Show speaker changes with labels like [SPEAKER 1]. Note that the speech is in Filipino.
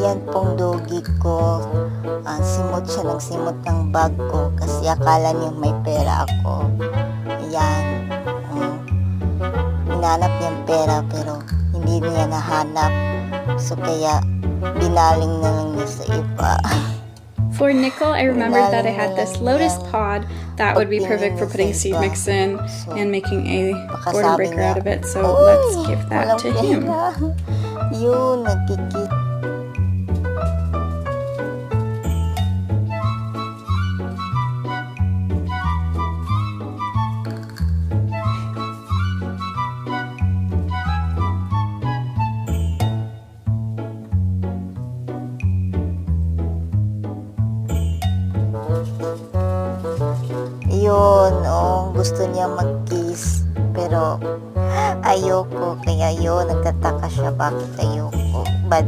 [SPEAKER 1] Yan pong doggy ko. Simot siya ng simot ng bag ko kasi akala niya may pera ako. Yan. Hinanap niyang pera pero hindi niya nahanap. So kaya binaling na lang niya sa iba.
[SPEAKER 2] For nickel, I remembered that I had this lotus pod that would be perfect for putting seed mix in and making a board and breaker out of it. So let's give that to him.
[SPEAKER 1] Yun, nagkikit. Yun, gusto niya mag-kiss pero ayoko, kaya yun, nagtataka siya bakit ayoko. Bad